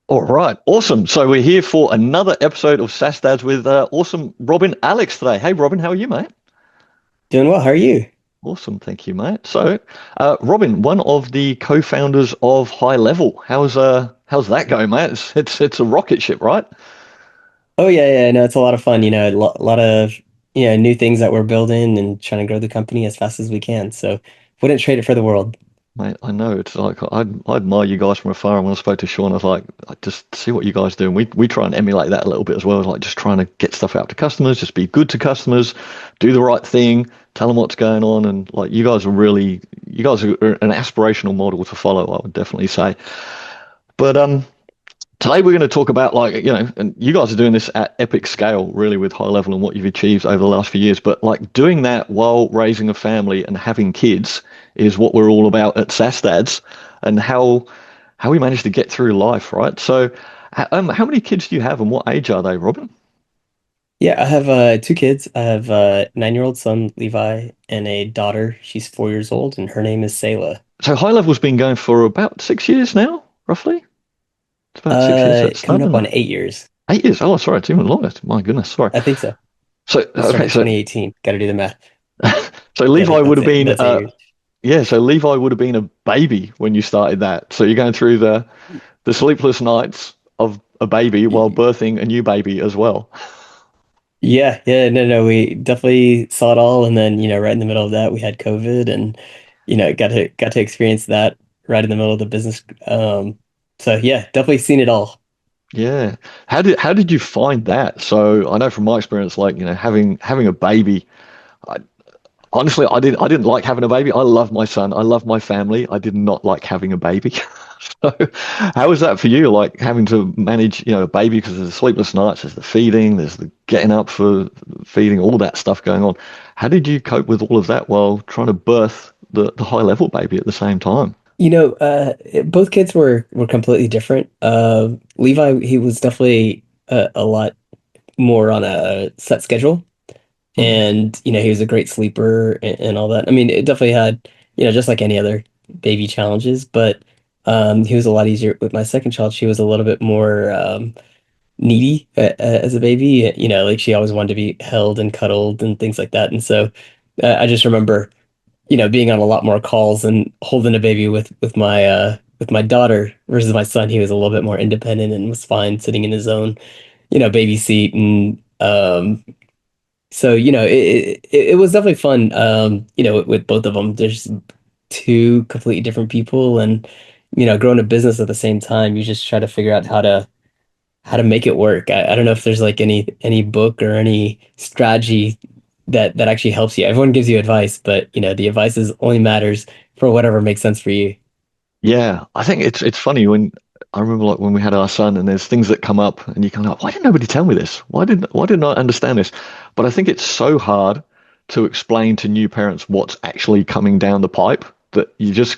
All right, awesome. So we're here for another episode of SaaS Dads with awesome Robin Alex today. Hey, Robin, how are you, mate? Doing well. How are you? Awesome, thank you, mate. So, Robin, one of the co-founders of HighLevel. How's that going, mate? It's a rocket ship, right? Oh yeah, no, it's a lot of fun. A lot of new things that we're building and trying to grow the company as fast as we can. So wouldn't trade it for the world. Mate, I know it's like I admire you guys from afar. And when I spoke to Sean, I was like, I just see what you guys do. And we try and emulate that a little bit as well. Like just trying to get stuff out to customers, just be good to customers, do the right thing, tell them what's going on. And like you guys are an aspirational model to follow, I would definitely say. But today we're going to talk about and you guys are doing this at epic scale, really, with HighLevel and what you've achieved over the last few years. But like doing that while raising a family and having kids is what we're all about at SaaS Dads, and how we manage to get through life, right? So, how many kids do you have, and what age are they, Robin? Yeah, I have two kids. I have a 9-year-old son, Levi, and a daughter. She's 4 years old, and her name is Selah. So, HighLevel's been going for about 6 years now, roughly. It's about 6 years that Coming started, up isn't on it? 8 years. 8 years. Oh, sorry, it's even longer. My goodness, sorry. I think so. So, We okay, started so 2018. Got to do the math. so Yeah, Levi would that's have it. been That's 8 years. yeah, so Levi would have been a baby when you started that. So you're going through the sleepless nights of a baby while birthing a new baby as well. Yeah, no, we definitely saw it all, and then right in the middle of that, we had COVID, and got to experience that right in the middle of the business. So yeah, definitely seen it all. Yeah. How did you find that? So I know from my experience, having a baby. I, honestly, I didn't like having a baby. I love my son. I love my family. I did not like having a baby. So how was that for you? Like having to manage, a baby because there's the sleepless nights, there's the feeding, there's the getting up for feeding, all that stuff going on. How did you cope with all of that while trying to birth the high level baby at the same time? Both kids were completely different. Levi, he was definitely a lot more on a set schedule, Mm. and he was a great sleeper and all that. I mean, it definitely had just like any other baby challenges, but he was a lot easier with my second child. She was a little bit more needy as a baby. Like she always wanted to be held and cuddled and things like that. And so I just remember, being on a lot more calls and holding a baby with my daughter versus my son. He was a little bit more independent and was fine sitting in his own, baby seat. And so it was definitely fun. With both of them. There's two completely different people, and growing a business at the same time, you just try to figure out how to make it work. I don't know if there's like any book or any strategy that actually helps you. Everyone gives you advice, but the advice is only matters for whatever makes sense for you. Yeah, I think it's funny when I remember like when we had our son and there's things that come up and you kind of like, why didn't nobody tell me this? Why didn't I understand this? But I think it's so hard to explain to new parents what's actually coming down the pipe that you just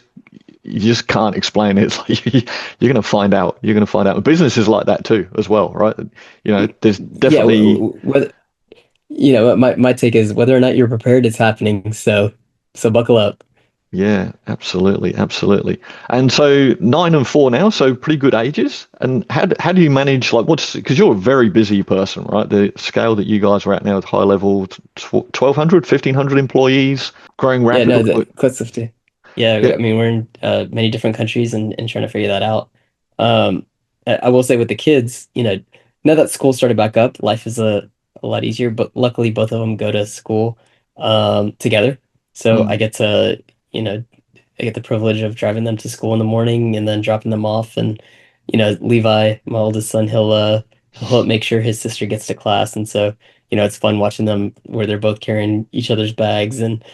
can't explain it. It's like you're going to find out. You're going to find out. Business is like that too, as well, right? There's Yeah, definitely. whether my take is whether or not you're prepared, it's happening. So buckle up. Yeah, absolutely, absolutely. And so 9 and 4 now, so pretty good ages. And how do you manage like what's because you're a very busy person, right? The scale that you guys are at now with high level, 1,200, 1,500 employees, growing Yeah, no, rapidly. the close 50. Yeah, Yeah, I mean we're in many different countries and trying to figure that out. I will say with the kids, now that school started back up, life is a lot easier. But luckily, both of them go to school together, so I mm, get to you know I get the privilege of driving them to school in the morning and then dropping them off. And Levi, my oldest son, he'll help make sure his sister gets to class, and so it's fun watching them where they're both carrying each other's bags. And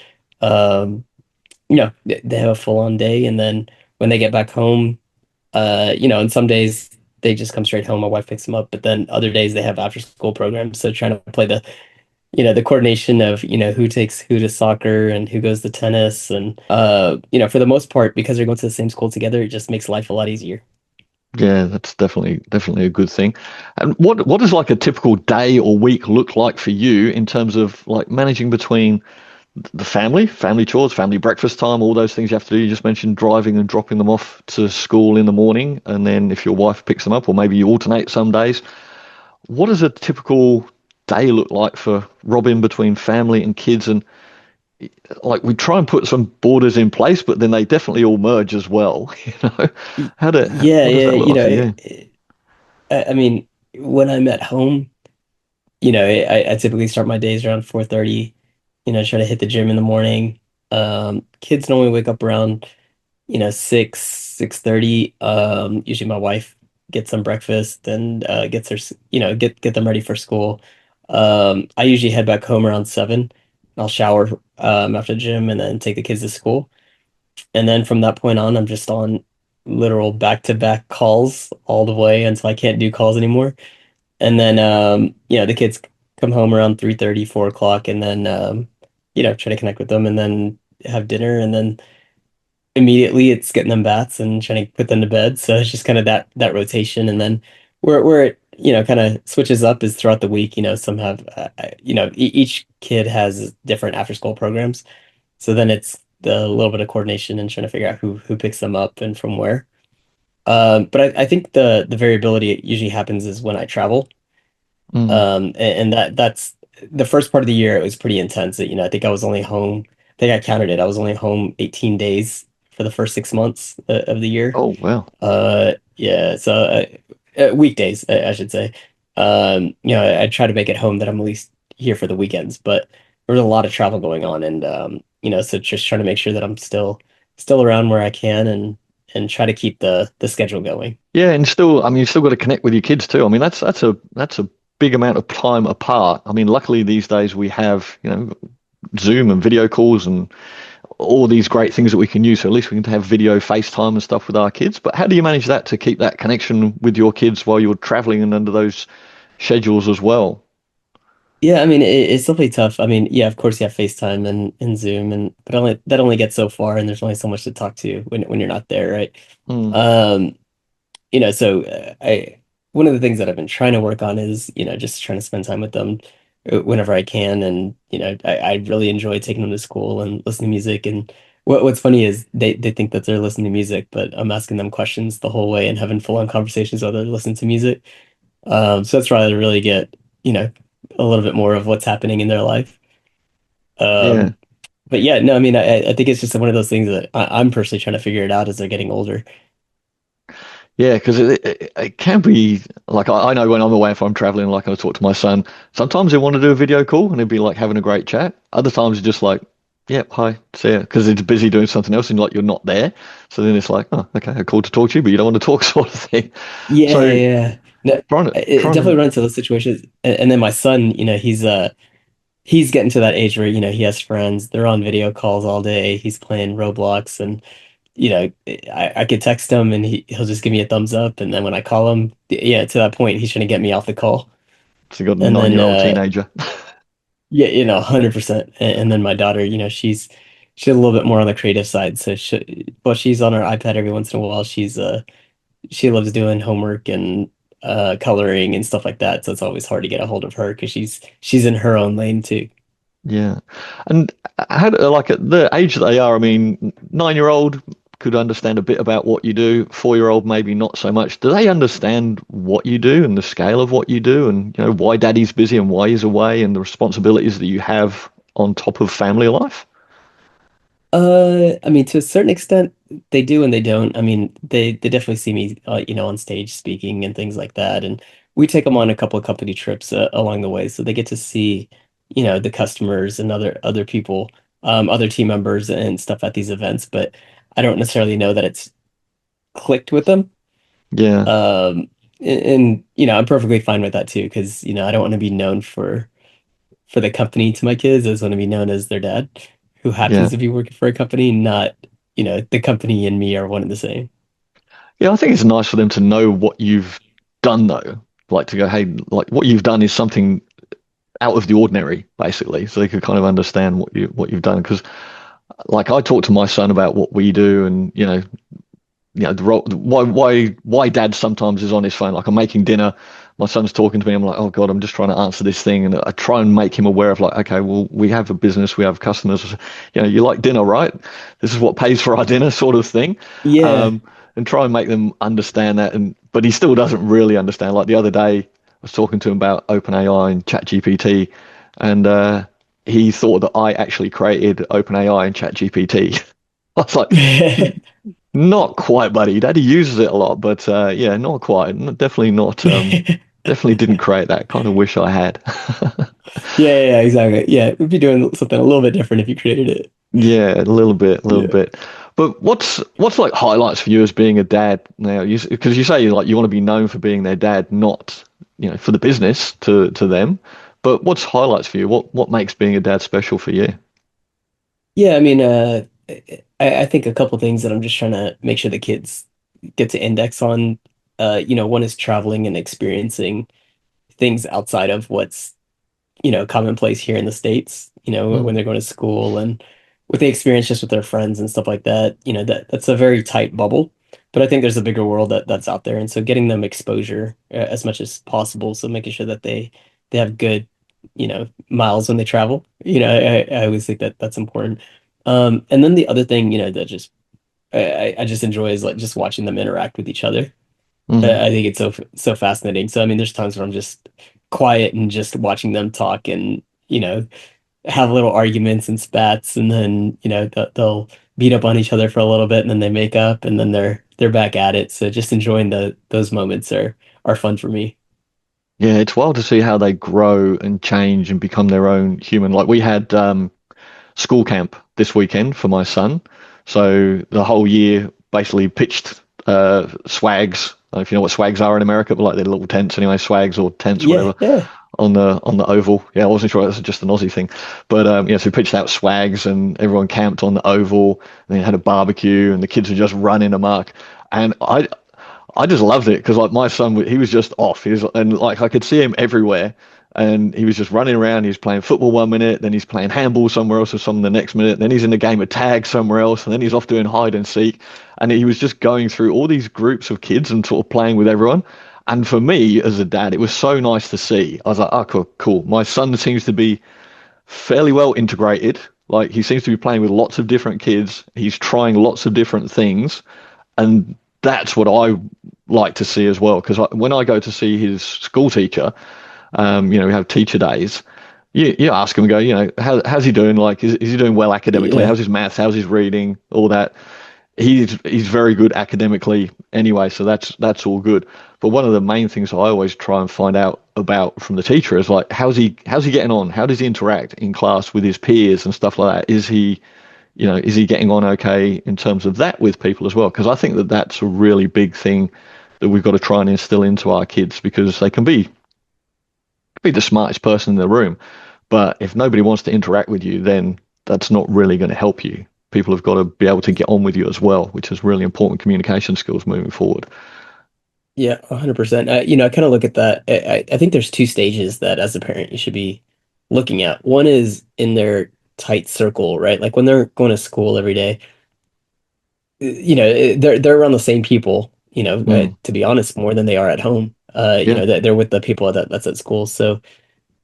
um, they have a full on day, and then when they get back home, and some days they just come straight home. My wife picks them up, but then other days they have after school programs. So trying to play the coordination of, who takes who to soccer and who goes to tennis. And, for the most part, because they're going to the same school together, it just makes life a lot easier. yeah, that's definitely a good thing. And what does like a typical day or week look like for you in terms of like managing between the family chores, family breakfast time, all those things you have to do. You just mentioned driving and dropping them off to school in the morning, and then if your wife picks them up, or maybe you alternate some days. What does a typical day look like for Robin between family and kids? And like we try and put some borders in place, but then they definitely all merge as well. Yeah, What does yeah, that look like for you? I mean, when I'm at home, I typically start my days around 4:30, try to hit the gym in the morning. Kids normally wake up around 6:30. Usually my wife gets some breakfast and gets her, get them ready for school. I usually head back home around 7. I'll shower after the gym and then take the kids to school. And then from that point on, I'm just on literal back-to-back calls all the way until I can't do calls anymore. And then the kids come home around 3:30, 4 o'clock, and then try to connect with them and then have dinner, and then immediately it's getting them baths and trying to put them to bed. So it's just kind of that rotation. And then where it kind of switches up is throughout the week. Some have each kid has different after school programs. So then it's the little bit of coordination and trying to figure out who picks them up and from where. But I think the variability usually happens is when I travel. Mm. And that's the first part of the year. It was pretty intense. I think I was only home. I think I counted it. I was only home 18 days for the first 6 months of the year. Oh, wow. Yeah. So weekdays, I should say. I try to make it home that I'm at least here for the weekends, but there was a lot of travel going on, and so just trying to make sure that I'm still around where I can and try to keep the schedule going. Yeah, and still, I mean, you still got to connect with your kids too. I mean, that's a big amount of time apart. I mean, luckily these days we have, Zoom and video calls and all these great things that we can use. So at least we can have video FaceTime and stuff with our kids. But how do you manage that to keep that connection with your kids while you're traveling and under those schedules as well? Yeah, I mean it's definitely tough. I mean, yeah, of course you have FaceTime and Zoom, but only that only gets so far, and there's only so much to talk to when you're not there, right? Mm, Um, so I one of the things that I've been trying to work on is, just trying to spend time with them whenever I can, and I really enjoy taking them to school and listening to music. And what's funny is they think that they're listening to music, but I'm asking them questions the whole way and having full-on conversations while they're listening to music. So that's why I really get, a little bit more of what's happening in their life. yeah. Um, but yeah, no, I mean, I think it's just one of those things that I'm personally trying to figure it out as they're getting older. Yeah, because it can be like I know when I'm away, if I'm traveling, like I talk to my son, sometimes they want to do a video call and it'd be like having a great chat. Other times it's just like, yep, hi, see ya, because it's busy doing something else and like you're not there. So then it's like, oh, okay, I called to talk to you, but you don't want to talk, sort of thing. Yeah, So yeah, yeah. No, it trying definitely to, runs into those situations. And then my son, he's getting to that age where, he has friends. They're on video calls all day. He's playing Roblox, and I could text him and he'll just give me a thumbs up. And then when I call him, yeah, to that point, he's trying to get me off the call. so you got a And then 9-year-old teenager. yeah, 100%. And then my daughter, she's a little bit more on the creative side. So she's on her iPad every once in a while. She loves doing homework and coloring and stuff like that. So it's always hard to get a hold of her because she's in her own lane too. Yeah. And like at the age that they are, I mean, 9-year-old could understand a bit about what you do, 4-year-old maybe not so much. Do they understand what you do and the scale of what you do and, why daddy's busy and why he's away and the responsibilities that you have on top of family life? I mean, to a certain extent, they do and they don't. I mean, they definitely see me, on stage speaking and things like that. And we take them on a couple of company trips along the way, so they get to see, the customers and other people, other team members and stuff at these events. But I don't necessarily know that it's clicked with them. Yeah. And I'm perfectly fine with that too, because I don't want to be known for the company to my kids. I just want to be known as their dad, who Yeah. happens to be working for a company, not, the company and me are one and the same. Yeah. I think it's nice for them to know what you've done though. Like to go, hey, like what you've done is something out of the ordinary, basically. So they could kind of understand what you've done. Because like I talk to my son about what we do and, the role, why dad sometimes is on his phone. Like I'm making dinner, my son's talking to me. I'm like, oh God, I'm just trying to answer this thing, and I try and make him aware of like, okay, well, we have a business, we have customers. You like dinner, right? This is what pays for our dinner, sort of thing. Yeah. Um, and try and make them understand that. And but he still doesn't really understand. Like the other day, I was talking to him about OpenAI and ChatGPT, and he thought that I actually created OpenAI and ChatGPT. I was like, not quite, buddy. Daddy uses it a lot, but yeah, not quite. Definitely not. Definitely didn't create that. Kind of wish I had. Yeah, exactly. Yeah, we'd be doing something a little bit different if you created it. Yeah, a little bit, a little Yeah. bit. But what's like highlights for you as being a dad now? Because you say like you want to be known for being their dad, not for the business to them. But what's highlights for you? What makes being a dad special for you? Yeah, I mean, I think a couple things that I'm just trying to make sure the kids get to index on. One is traveling and experiencing things outside of what's commonplace here in the States, Mm, when they're going to school and with the experience just with their friends and stuff like that, that's a very tight bubble. But I think there's a bigger world that's out there. And so getting them exposure as much as possible. So making sure that they have good, miles when they travel. I always think that that's important. And then the other thing, that just I just enjoy is like just watching them interact with each other. mm. I think it's so fascinating. So I mean, there's times where I'm just quiet and just watching them talk and have little arguments and spats, and then they'll beat up on each other for a little bit, and then they make up, and then they're back at it. So just enjoying those moments are fun for me. Yeah, it's wild to see how they grow and change and become their own human. Like we had school camp this weekend for my son. So the whole year basically pitched swags. I don't know if you know what swags are in America, but like they're little tents anyway, swags or tents, Yeah, whatever, yeah. on the oval. Yeah, I wasn't sure that's just an Aussie thing, but yeah, so we pitched out swags and everyone camped on the oval. And they had a barbecue and the kids were just running amok. And I just loved it because like my son, he was just off. And like I could see him everywhere, and he was just running around. He was playing football one minute, then he's playing handball somewhere else or something the next minute. Then he's in a game of tag somewhere else, and then he's off doing hide and seek. And he was just going through all these groups of kids and sort of playing with everyone. And for me as a dad, it was so nice to see. I was like, oh, cool, cool. My son seems to be fairly well integrated. Like he seems to be playing with lots of different kids. He's trying lots of different things, and that's what I like to see as well. Because when I go to see his school teacher, we have teacher days. You ask him, go, how's he doing? Like, is he doing well academically? Yeah. How's his maths? How's his reading? All that. He's very good academically anyway, so that's all good. But one of the main things I always try and find out about from the teacher is like, how's he getting on? How does he interact in class with his peers and stuff like that? Is he getting on okay in terms of that with people as well? Because I think that that's a really big thing that we've got to try and instill into our kids because they can be the smartest person in the room, but if nobody wants to interact with you, then that's not really going to help you. People have got to be able to get on with you as well, which is really important communication skills moving forward. Yeah, 100%. I kind of look at that. I think there's two stages that as a parent you should be looking at. One is in their tight circle, right? Like when they're going to school every day, they're around the same people, Mm, to be honest, more than they are at home. yeah. They're with the people that's at school. So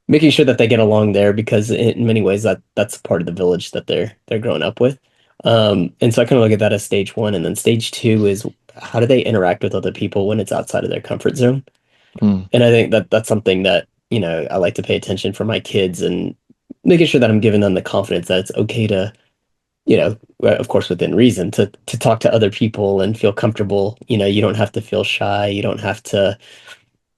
making sure that they get along there because in many ways that's part of the village that they're growing up with. And so I kind of look at that as stage one, and then stage two is how do they interact with other people when it's outside of their comfort zone? Mm, And I think that that's something that, I like to pay attention for my kids and making sure that I'm giving them the confidence that it's okay to, of course within reason, to talk to other people and feel comfortable. You don't have to feel shy. You don't have to,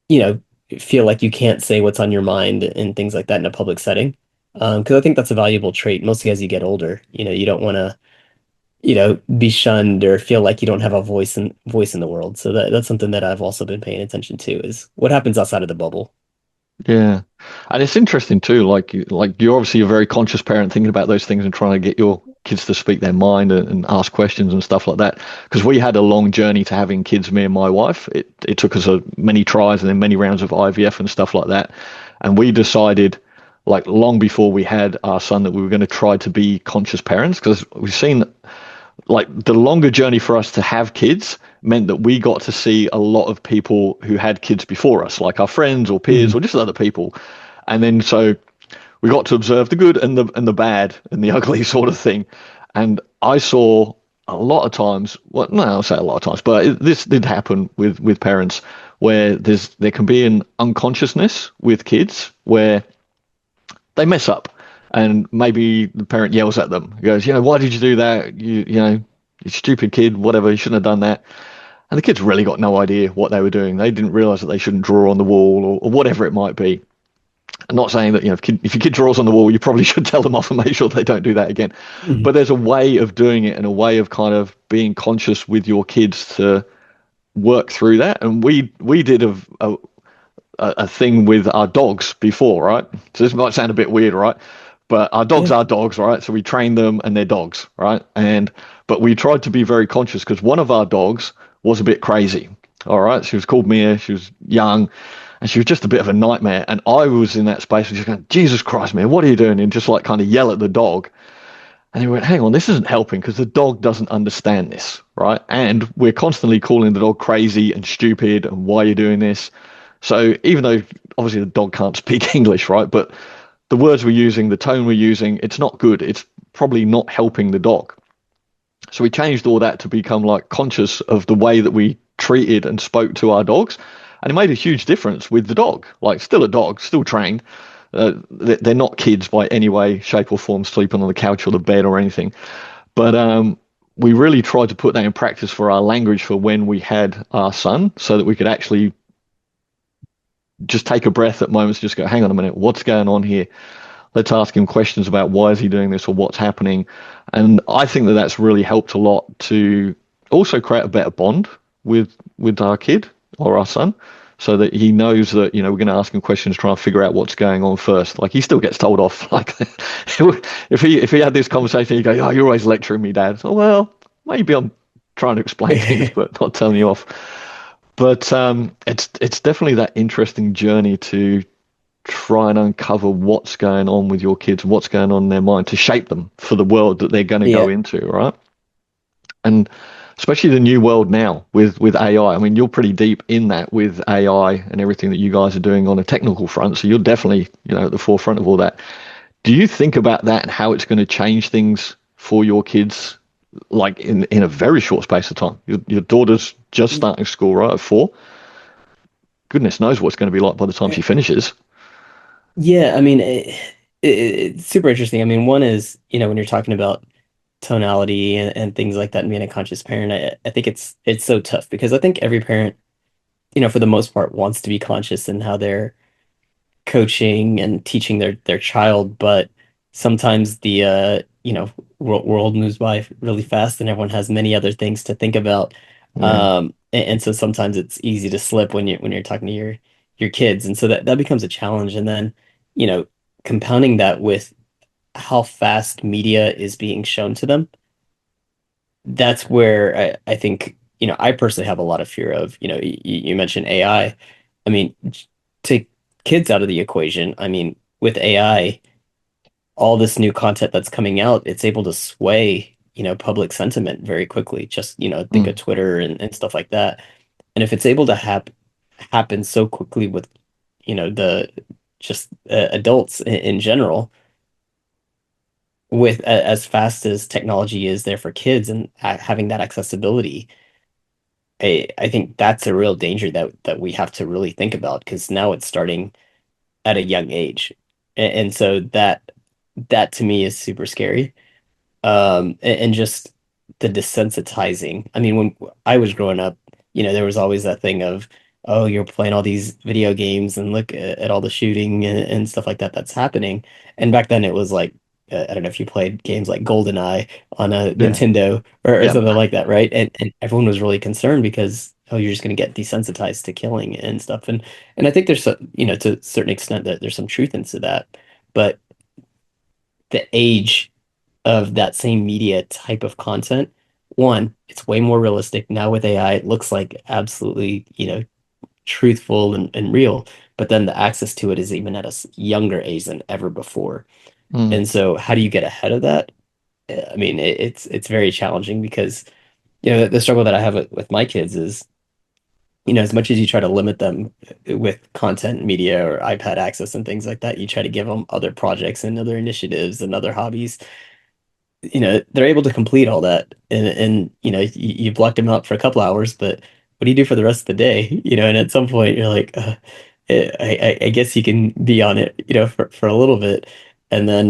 you know, feel like you can't say what's on your mind and things like that in a public setting. Because I think that's a valuable trait, mostly as you get older. You don't want to, be shunned or feel like you don't have a voice in the world. So that's something that I've also been paying attention to is what happens outside of the bubble. yeah. And it's interesting too, like you're obviously a very conscious parent thinking about those things and trying to get your kids to speak their mind and ask questions and stuff like that. Because we had a long journey to having kids, me and my wife. It took us many tries and then many rounds of IVF and stuff like that. And we decided, like long before we had our son, that we were going to try to be conscious parents because we've seen like the longer journey for us to have kids meant that we got to see a lot of people who had kids before us, like our friends or peers Mhm. or just other people. And then so we got to observe the good and the bad and the ugly sort of thing. And I saw a lot of times, well, no, I'll say a lot of times, but this did happen with parents where there can be an unconsciousness with kids where they mess up, and maybe the parent yells at them. He goes, why did you do that? You stupid kid, whatever. You shouldn't have done that. And the kids really got no idea what they were doing. They didn't realize that they shouldn't draw on the wall or whatever it might be. I'm not saying that if your kid draws on the wall, you probably should tell them off and make sure they don't do that again. But Mhm. there's a way of doing it and a way of kind of being conscious with your kids to work through that. And we did a thing with our dogs before, right? So this might sound a bit weird, right? But our dogs Yeah. are dogs, right? So we train them and they're dogs, right? But we tried to be very conscious because one of our dogs was a bit crazy. All right. She was called Mia. She was young and she was just a bit of a nightmare. And I was in that space just going, Jesus Christ, man, what are you doing? And just like kind of yell at the dog. And he went, hang on, this isn't helping because the dog doesn't understand this, right? And we're constantly calling the dog crazy and stupid and why are you doing this? So even though obviously the dog can't speak English, right? But the words we're using, the tone we're using, it's not good. It's probably not helping the dog. So we changed all that to become like conscious of the way that we treated and spoke to our dogs. And it made a huge difference with the dog. Like still a dog, still trained. They're not kids by any way, shape or form, sleeping on the couch or the bed or anything. But we really tried to put that in practice for our language for when we had our son so that we could actually just take a breath at moments, just go, hang on a minute, what's going on here? Let's ask him questions about why is he doing this or what's happening. And I think that that's really helped a lot to also create a better bond with our kid or our son, so that he knows that we're going to ask him questions, try and figure out what's going on first. Like he still gets told off. Like if he had this conversation, he'd go, "Oh, you're always lecturing me, Dad." So well, maybe I'm trying to explain things, but not telling you off. But it's definitely that interesting journey to try and uncover what's going on with your kids, what's going on in their mind to shape them for the world that they're going to go Yeah. into, right? And especially the new world now with AI. I mean, you're pretty deep in that with AI and everything that you guys are doing on a technical front. So you're definitely, at the forefront of all that. Do you think about that and how it's going to change things for your kids, like in a very short space of time? Your daughter's just starting school, right, at 4. Goodness knows what it's going to be like by the time she finishes. Yeah, I mean, it's super interesting. I mean, one is, when you're talking about tonality and things like that and being a conscious parent, I think it's so tough because I think every parent, for the most part, wants to be conscious in how they're coaching and teaching their child, but sometimes the world moves by really fast and everyone has many other things to think about. Yeah. And so sometimes it's easy to slip when you're talking to your kids. And so that becomes a challenge. And then, you know, compounding that with how fast media is being shown to them, that's where I think, I personally have a lot of fear of, you mentioned AI. I mean, take kids out of the equation. I mean, with AI, all this new content that's coming out, it's able to sway, public sentiment very quickly. Just, think of Mm, Twitter and stuff like that. And if it's able to happen so quickly with, the just adults in general, with as fast as technology is there for kids and having that accessibility, I think that's a real danger that we have to really think about because now it's starting at a young age. And so that to me is super scary. And just the desensitizing. I mean, when I was growing up, there was always that thing of, oh, you're playing all these video games and look at all the shooting and stuff like that that's happening. And back then it was like, I don't know if you played games like GoldenEye on a yeah. Nintendo or Yeah. something like that, right? And everyone was really concerned because, oh, you're just going to get desensitized to killing and stuff. And I think there's, to a certain extent that there's some truth into that. But the age of that same media type of content. One, it's way more realistic. Now with AI, it looks like absolutely, truthful and real, but then the access to it is even at a younger age than ever before. Mm, And so how do you get ahead of that? I mean, it's very challenging because the struggle that I have with my kids is as much as you try to limit them with content media or iPad access and things like that, you try to give them other projects and other initiatives and other hobbies. They're able to complete all that, and you blocked them out for a couple hours, but what do you do for the rest of the day? And at some point you're like, I guess you can be on it, for a little bit. And then,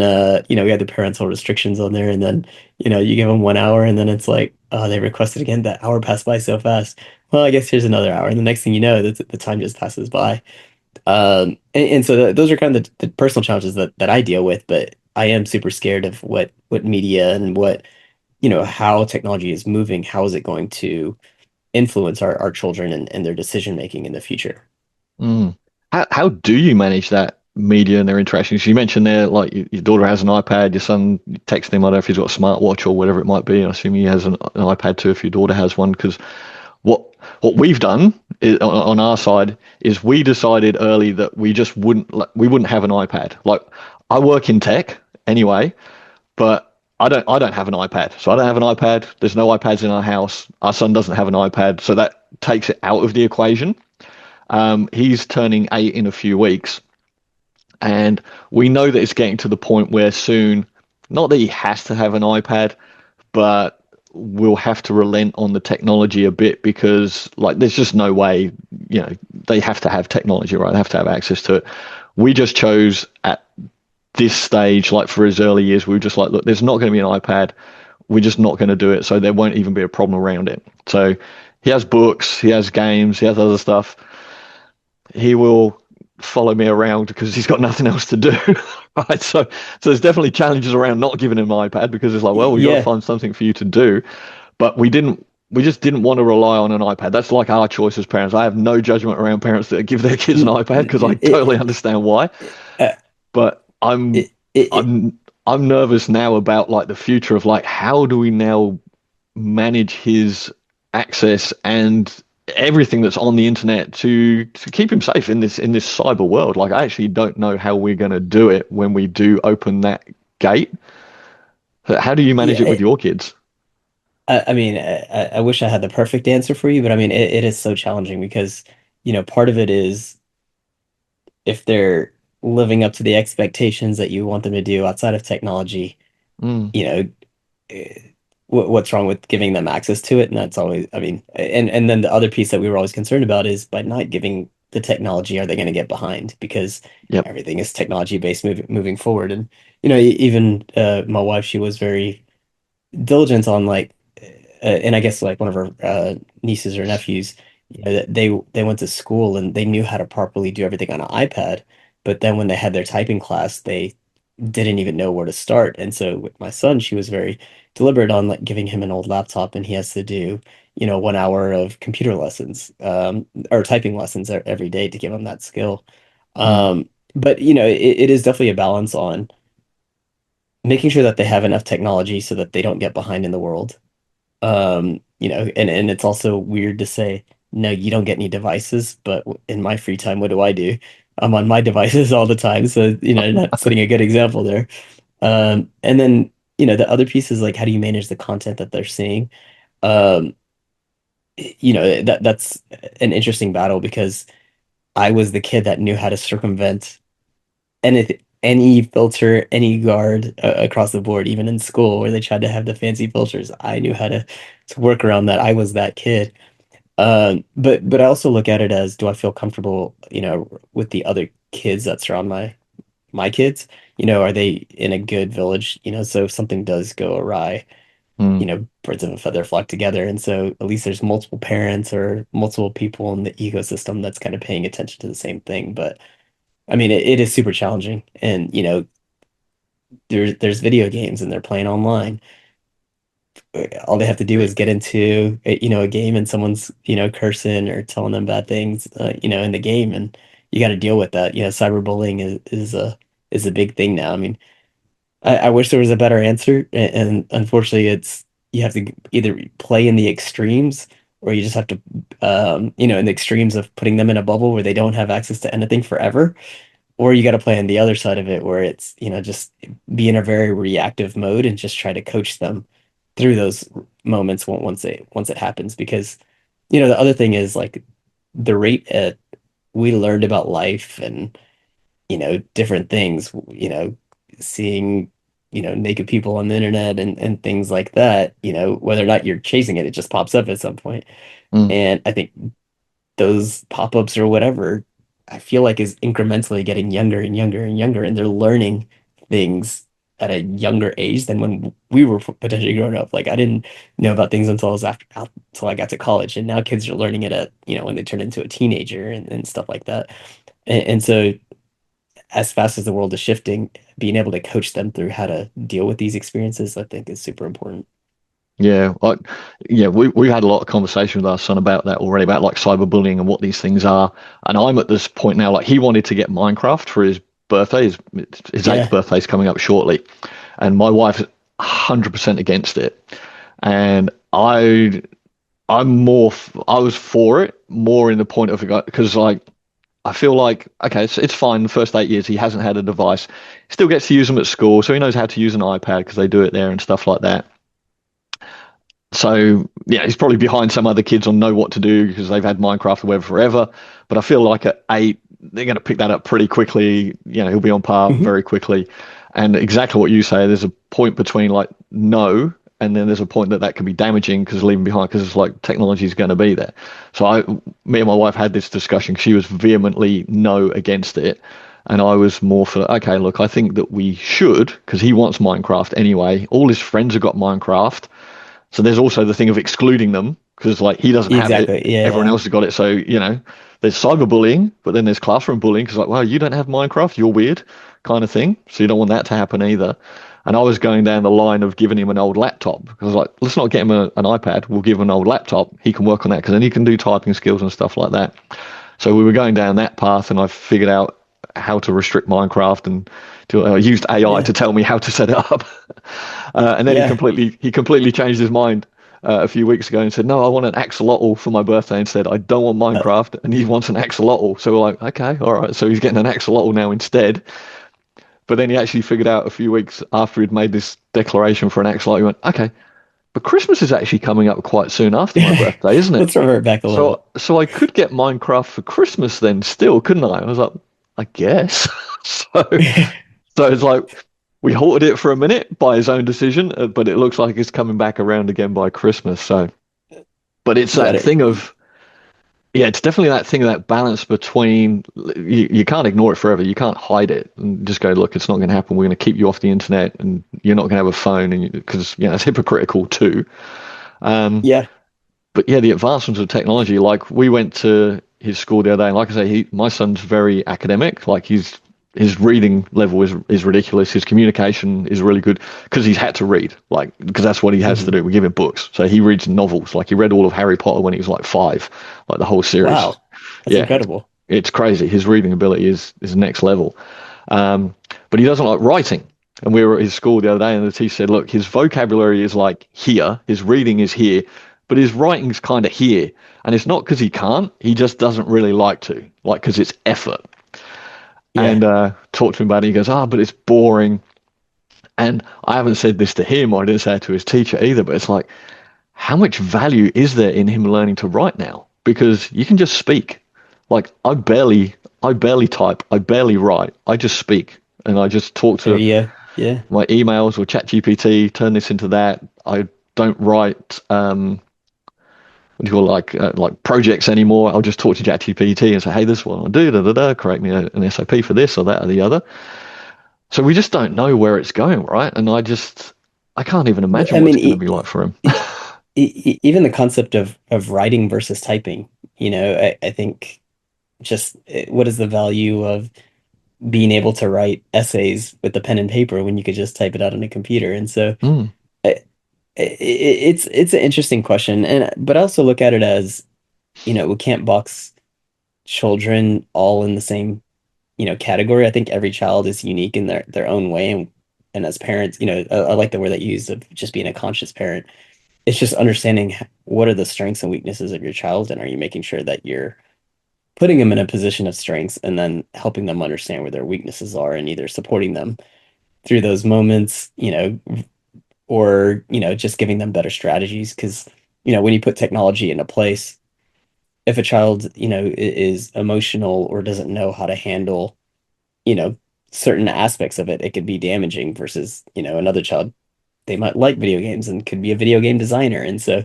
we had the parental restrictions on there, and then, you give them 1 hour, and then it's like, oh, they requested again. That hour passed by so fast. Well, I guess here's another hour, and the next thing you know, the time just passes by. And so those are kind of the personal challenges that I deal with, but I am super scared of what media and how technology is moving. How is it going to influence our children and their decision making in the future? Mm. How do you manage that media and their interactions? You mentioned there, like your daughter has an iPad, your son texts him. I don't know if he's got a smartwatch or whatever it might be. I assume he has an iPad too if your daughter has one. Because what what we've done is, on our side is we decided early that we just wouldn't we wouldn't have an iPad. Like I work in tech anyway, but I don't have an iPad. So I don't have an iPad. There's no iPads in our house. Our son doesn't have an iPad, so that takes it out of the equation. He's turning 8 in a few weeks, and we know that it's getting to the point where soon, not that he has to have an iPad, but we'll have to relent on the technology a bit because, like, there's just no way, they have to have technology, right? They have to have access to it. We just chose at this stage, like for his early years, we were just like, look, there's not going to be an iPad. We're just not going to do it. So there won't even be a problem around it. So he has books, he has games, he has other stuff. He will follow me around because he's got nothing else to do. Right. So there's definitely challenges around not giving him an iPad because it's like, well, we got to Yeah, find something for you to do. But we just didn't want to rely on an iPad. That's like our choice as parents. I have no judgment around parents that give their kids an iPad because I totally it, understand why. uh, But it, I'm nervous now about like the future of like how do we now manage his access and everything that's on the internet to keep him safe in this cyber world. Like I actually don't know how we're going to do it when we do open that gate. How do you manage it with yeah. your kids? I mean, I wish I had the perfect answer for you, but I mean, it is so challenging because, part of it is if they're living up to the expectations that you want them to do outside of technology, Mm, you know, eh, what's wrong with giving them access to it? And that's always, I mean, and then the other piece that we were always concerned about is by not giving the technology, are they going to get behind? Because yep. everything is technology based moving forward. And, even my wife, she was very diligent on like and I guess like one of her nieces or nephews, that they went to school and they knew how to properly do everything on an iPad, but then when they had their typing class, they didn't even know where to start. And so with my son, she was very deliberate on like giving him an old laptop, and he has to do, 1 hour of computer lessons, or typing lessons every day to give him that skill. Mm, But it is definitely a balance on making sure that they have enough technology so that they don't get behind in the world. And it's also weird to say, no, you don't get any devices, but in my free time, what do? I'm on my devices all the time. So, not setting a good example there. And then, the other piece is like, how do you manage the content that they're seeing? Um, that's an interesting battle because I was the kid that knew how to circumvent any filter, any guard across the board, even in school where they tried to have the fancy filters. I knew how to work around that. I was that kid. But I also look at it as, do I feel comfortable, with the other kids that surround my kids? Are they in a good village? So if something does go awry, mm, birds of a feather flock together. And so at least there's multiple parents or multiple people in the ecosystem that's kind of paying attention to the same thing. But I mean, it is super challenging. And, there's video games and they're playing online. All they have to do is get into a game and someone's cursing or telling them bad things in the game, and you got to deal with that. Cyberbullying is a big thing now. I mean, I wish there was a better answer, and unfortunately it's you have to either play in the extremes, or you just have to in the extremes of putting them in a bubble where they don't have access to anything forever, or you got to play on the other side of it where it's, just be in a very reactive mode and just try to coach them through those moments once it happens. Because, the other thing is like the rate at we learned about life and, different things, seeing, naked people on the internet and things like that, whether or not you're chasing it, it just pops up at some point. Mm. And I think those pop-ups or whatever, I feel like is incrementally getting younger and younger and younger, and they're learning things at a younger age than when we were potentially growing up. Like I didn't know about things until I was until I got to college, and now kids are learning it at, when they turn into a teenager and stuff like that. And so as fast as the world is shifting, being able to coach them through how to deal with these experiences, I think is super important. Yeah, yeah, we had a lot of conversation with our son about that already, about like cyberbullying and what these things are. And I'm at this point now, like he wanted to get Minecraft for his birthday. His eighth Yeah. birthday is coming up shortly, and my wife's 100% against it. And I was for it more in the point of because like I feel like okay, it's fine. The first 8 years he hasn't had a device, still gets to use them at school, so he knows how to use an iPad because they do it there and stuff like that. So yeah, he's probably behind some other kids on know what to do because they've had Minecraft or whatever forever. But I feel like at 8, they're going to pick that up pretty quickly. He'll be on par Mhm. very quickly. And exactly what you say, there's a point between like no, and then there's a point that can be damaging because leaving behind because it's like technology is going to be there. So me and my wife had this discussion. She was vehemently no against it. And I was more for, okay, look, I think that we should, because he wants Minecraft anyway. All his friends have got Minecraft. So there's also the thing of excluding them because like he doesn't have it, Exactly. Yeah, everyone yeah. else has got it. So there's cyberbullying, but then there's classroom bullying because like, well, you don't have Minecraft, you're weird, kind of thing. So you don't want that to happen either. And I was going down the line of giving him an old laptop because I was like, let's not get him an iPad. We'll give him an old laptop. He can work on that because then he can do typing skills and stuff like that. So we were going down that path, and I figured out how to restrict Minecraft and used AI Yeah. to tell me how to set it up. And then Yeah. he completely changed his mind a few weeks ago and said, "No, I want an axolotl for my birthday." Instead, I don't want Uh, Minecraft, and he wants an axolotl. So we're like, okay, all right. So he's getting an axolotl now instead. But then he actually figured out a few weeks after he'd made this declaration for an axolotl. He went, okay, but Christmas is actually coming up quite soon after my birthday, isn't it? let's revert back a So little. so I could get Minecraft for Christmas then still, couldn't I? I was like, I guess. So it's like we halted it for a minute by his own decision, but it looks like it's coming back around again by Christmas. So, but it's But that thing of yeah, it's definitely that thing of that balance between you can't ignore it forever. You can't hide it and just go, look, it's not going to happen. We're going to keep you off the internet, and you're not going to have a phone, and because it's hypocritical too. Um, yeah. but yeah, the advancements of technology, like we went to his school the other day, and like I say, my son's very academic. Like his reading level is ridiculous. His communication is really good because he's had to read, like because that's what he has to Mhm. do. We give him books, so he reads novels. Like he read all of Harry Potter when he was like 5, like the whole series. Wow. That's Yeah, incredible. it's crazy. His reading ability is next level. Um, but he doesn't like writing. And we were at his school the other day, and the teacher said, "Look, his vocabulary is like here, his reading is here, but his writing's kind of here. And it's not because he can't; he just doesn't really like to, like because it's effort." Yeah. And talked to him about it. He goes, "Ah, but it's boring." And I haven't said this to him, or I didn't say it to his teacher either. But it's like, how much value is there in him learning to write now? Because you can just speak. Like I barely type, I barely write. I just speak, and I just talk There to you go. Yeah. my emails or chat GPT, turn this into that. I don't write what do you call it, like projects anymore. I'll just talk to chat GPT and say, hey, this is what I'll do, da da da, create me an SOP for this or that or the other. So we just don't know where it's going, right? And I can't even imagine I what it's mean, going to be like for him. even the concept of writing versus typing, I think just what is the value of being able to write essays with the pen and paper when you could just type it out on a computer? And so Mm, it's an interesting question, and but I also look at it as, we can't box children all in the same, category. I think every child is unique in their own way, and as parents, I like the word that you used of just being a conscious parent. It's just understanding what are the strengths and weaknesses of your child, and are you making sure that you're putting them in a position of strengths and then helping them understand where their weaknesses are and either supporting them through those moments, or, just giving them better strategies. Because, when you put technology into place, if a child, is emotional or doesn't know how to handle, you know, certain aspects of it, it could be damaging versus, another child, they might like video games and could be a video game designer. And so,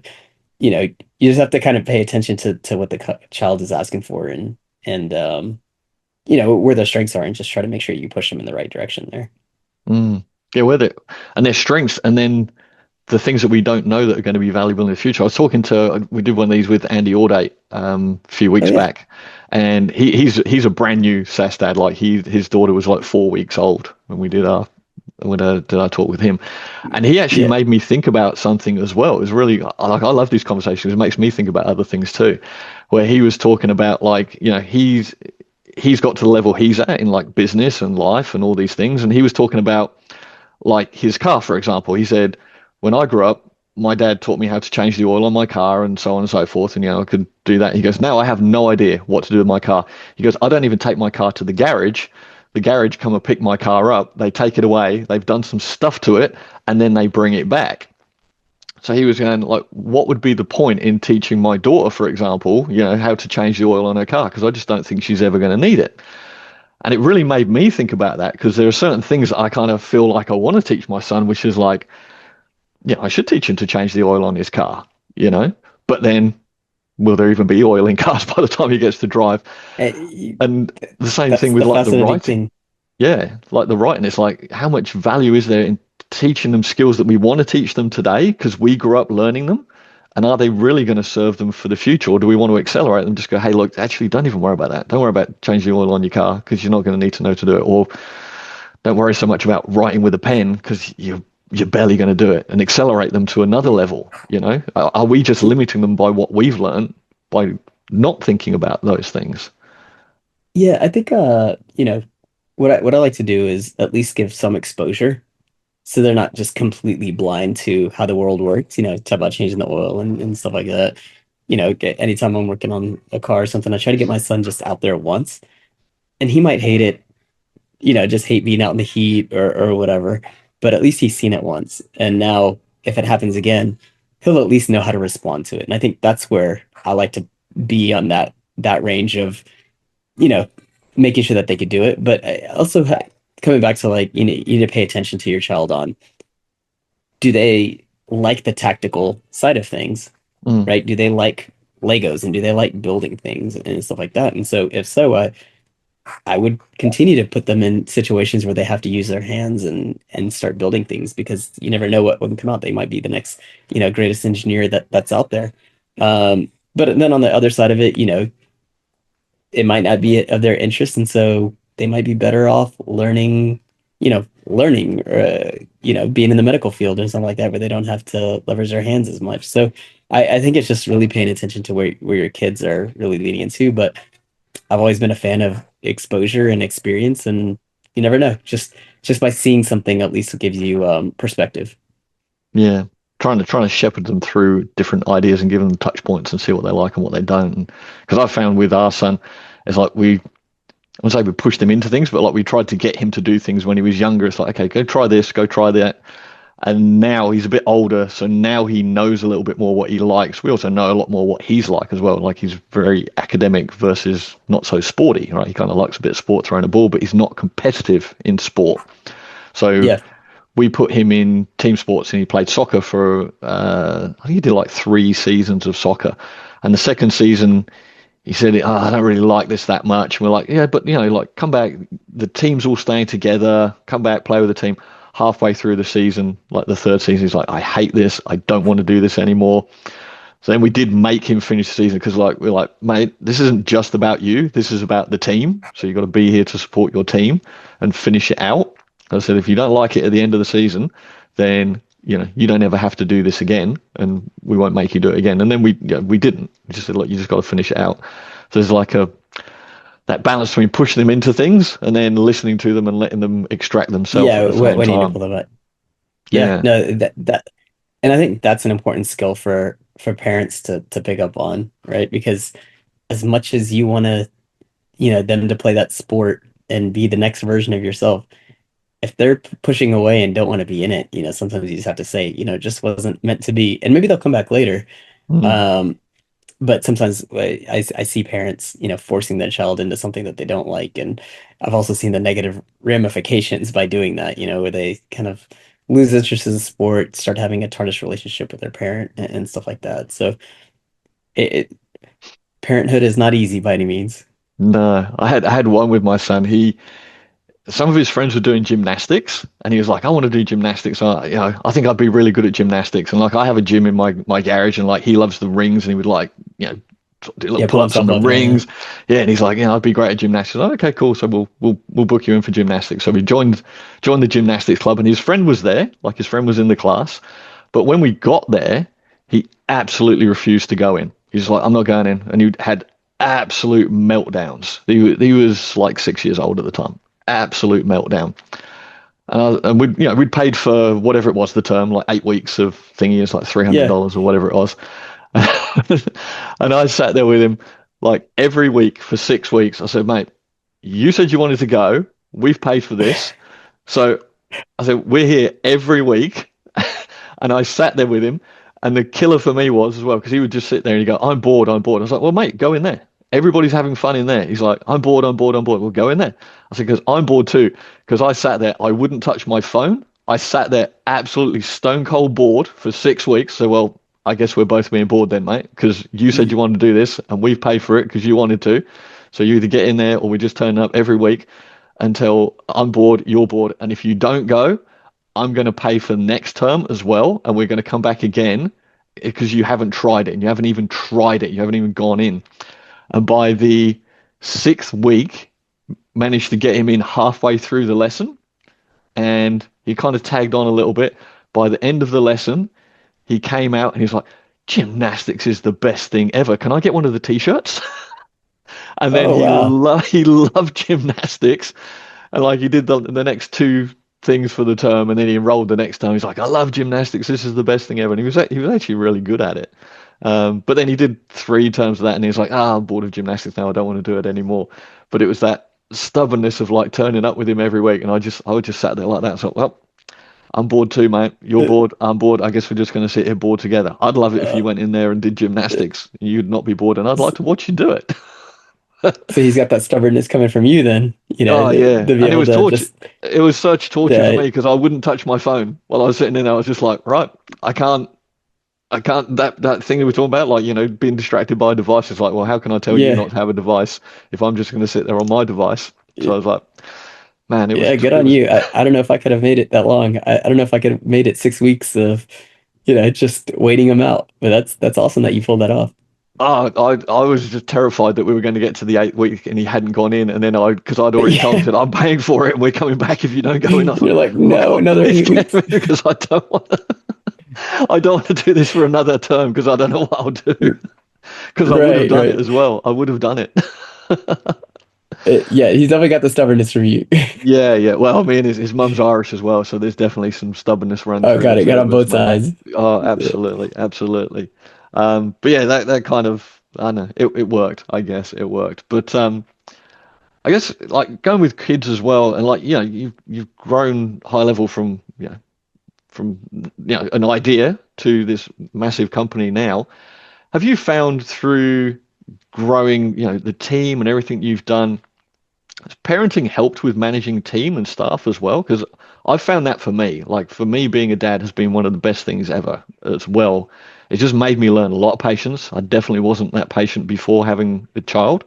you just have to kind of pay attention to what the child is asking for and where their strengths are and just try to make sure you push them in the right direction there. Mm. Yeah, with it, and their strengths, and then the things that we don't know that are going to be valuable in the future. I was talking to, we did one of these with Andy Audate a few Oh weeks yeah. back, and he's a brand new SaaS dad. Like his daughter was like 4 weeks old when we did our talk with him, and he actually Yeah. made me think about something as well. It was really like I love these conversations. It makes me think about other things too, where he was talking about like he's got to the level he's at in like business and life and all these things, and he was talking about like his car, for example. He said, when I grew up, my dad taught me how to change the oil on my car and so on and so forth. And, I could do that. He goes, now I have no idea what to do with my car. He goes, I don't even take my car to the garage. The garage come and pick my car up. They take it away. They've done some stuff to it and then they bring it back. So he was going like, what would be the point in teaching my daughter, for example, how to change the oil on her car? Because I just don't think she's ever going to need it. And it really made me think about that because there are certain things I kind of feel like I want to teach my son, which is like, yeah, I should teach him to change the oil on his car, but then will there even be oil in cars by the time he gets to drive? Eh, And the same That's thing with the like the fascinating writing. thing. Yeah, like the writing. It's like how much value is there in teaching them skills that we want to teach them today because we grew up learning them? And are they really going to serve them for the future? Or do we want to accelerate them? Just go, hey, look, actually, don't even worry about that. Don't worry about changing the oil on your car because you're not going to need to know to do it. Or don't worry so much about writing with a pen because you're barely going to do it, and accelerate them to another level. Are we just limiting them by what we've learned by not thinking about those things? Yeah, I think what I like to do is at least give some exposure so they're not just completely blind to how the world works, talk about changing the oil and stuff like that. Anytime I'm working on a car or something, I try to get my son just out there once, and he might hate it, just hate being out in the heat or whatever, but at least he's seen it once. And now if it happens again, he'll at least know how to respond to it. And I think that's where I like to be on that range of, you know, making sure that they could do it. But I also coming back to like, you need to pay attention to your child on, do they like the tactical side of things, Mm, right? Do they like Legos and do they like building things and stuff like that? And so if so, I would continue to put them in situations where they have to use their hands and start building things because you never know what can come out. They might be the next, greatest engineer that's out there. But then on the other side of it, it might not be of their interest, and so they might be better off learning, being in the medical field or something like that, where they don't have to leverage their hands as much. So I think it's just really paying attention to where your kids are really leaning into. But I've always been a fan of exposure and experience, and you never know. Just by seeing something, at least it gives you perspective. yeah, trying to shepherd them through different ideas and give them touch points and see what they like and what they don't. Because I found with our son, it's like I wouldn't say we pushed him into things, but like we tried to get him to do things when he was younger. It's like, okay, go try this, go try that. And now he's a bit older, so now he knows a little bit more what he likes. We also know a lot more what he's like as well. Like he's very academic versus not so sporty, right? He kind of likes a bit of sport, throwing a ball, but he's not competitive in sport. So Yeah, we put him in team sports and he played soccer for, I think he did like 3 seasons of soccer. And the second season, he said, oh, I don't really like this that much. And we're like, yeah, but like come back. The team's all staying together. Come back, play with the team. Halfway through the season, like the third season, he's like, I hate this. I don't want to do this anymore. So then we did make him finish the season because like we're like, mate, this isn't just about you. This is about the team. So you've got to be here to support your team and finish it out. I said, if you don't like it at the end of the season, then you don't ever have to do this again, and we won't make you do it again. And then we didn't. We just said, look, you just got to finish it out. So there's like that balance between pushing them into things and then listening to them and letting them extract themselves at yeah. the same When you need to time. pull them out. Yeah, Yeah. no, and I think that's an important skill for parents to pick up on, right? Because as much as you want to them to play that sport and be the next version of yourself, if they're pushing away and don't want to be in it, sometimes you just have to say, it just wasn't meant to be. And maybe they'll come back later. Mm. Um, but sometimes I see parents, forcing their child into something that they don't like. And I've also seen the negative ramifications by doing that, where they kind of lose interest in the sport, start having a tarnished relationship with their parent and stuff like that. So it parenthood is not easy by any means. No, I had one with my son. Some of his friends were doing gymnastics, and he was like, "I want to do gymnastics. I think I'd be really good at gymnastics." And like, I have a gym in my garage, and like, he loves the rings, and he would like, do little Yeah, pull pull-ups on himself the up and all that. rings. Yeah, and he's like, "Yeah, I'd be great at gymnastics." Like, okay, cool. So we'll book you in for gymnastics. So we joined the gymnastics club, and his friend was there. Like, his friend was in the class, but when we got there, he absolutely refused to go in. He's like, "I'm not going in," and he had absolute meltdowns. He was like 6 years old at the time. Absolute meltdown. And we'd paid for whatever it was, the term, like 8 weeks of thingy. It's like Yeah. $300 or whatever it was. And I sat there with him like every week for 6 weeks. I said, "Mate, you said you wanted to go. We've paid for this. So I said, we're here every week." And I sat there with him. And the killer for me was as well, because he would just sit there and he'd go, "I'm bored, I'm bored." I was like, "Well, mate, go in there. Everybody's having fun in there." He's like, "I'm bored, I'm bored, I'm bored." "Well, go in there." I said, "Because I'm bored too." Because I sat there, I wouldn't touch my phone. I sat there absolutely stone cold bored for 6 weeks. So, well, I guess we're both being bored then, mate, because you said you wanted to do this and we've paid for it because you wanted to. So you either get in there or we just turn up every week until I'm bored, you're bored. And if you don't go, I'm going to pay for next term as well. And we're going to come back again because you haven't tried it and you haven't even tried it. You haven't even gone in. And by the sixth week, managed to get him in halfway through the lesson. And he kind of tagged on a little bit. By the end of the lesson, he came out and he's like, "Gymnastics is the best thing ever. Can I get one of the t-shirts?" And then Oh, wow. he loved gymnastics. And like, he did the next two things for the term, and then he enrolled the next time. He's like, "I love gymnastics. This is the best thing ever." And he was actually really good at it. But then he did 3 terms of that, and he was like, I'm bored of gymnastics now. I don't want to do it anymore." But it was that stubbornness of like turning up with him every week, and I would just sat there like that. So, well, I'm bored too, mate. You're Uh, bored. I'm bored. I guess we're just going to sit here bored together. I'd love it if you uh, went in there and did gymnastics. You'd not be bored, and I'd like to watch you do it. so he's got that stubbornness coming from you then, Oh yeah, to be and it able was to torture. just, It was such torture for yeah, me because I wouldn't touch my phone while I was sitting in there. I was just like, right, I can't, I can't. That thing that we're talking about, like, being distracted by a device, is like, well, how can I tell you yeah, not to have a device if I'm just going to sit there on my device? So I was like, man, yeah, good it on was. you. I don't know if I could have made it that long. I don't know if I could have made it 6 weeks of, just waiting him out. But that's awesome that you pulled that off. I was just terrified that we were going to get to the 8 week and he hadn't gone in, and then because I'd already told him, Yeah. said, "I'm paying for it and we're coming back if you don't go in." I was like, You're like, "Oh, no, God, another please eight get weeks. me," because I don't want to. I don't want to do this for another term because I don't know what I'll do. Because I would have Right, done it right. as well. I would have done it. Yeah, he's definitely got the stubbornness from you. Yeah, yeah. Well, I mean, his mum's Irish as well, so there's definitely some stubbornness run Oh, through the got it. two Got of on us, both mate. sides. Oh, Yeah. absolutely, absolutely. But yeah, that kind of, I don't know, it worked. I guess it worked. But I guess like going with kids as well, and like you've grown high level from from an idea to this massive company now. Have you found through growing the team and everything you've done? Has parenting helped with managing team and staff as well? Because I've found that for me, like for me, being a dad has been one of the best things ever as well. It just made me learn a lot of patience. I definitely wasn't that patient before having a child,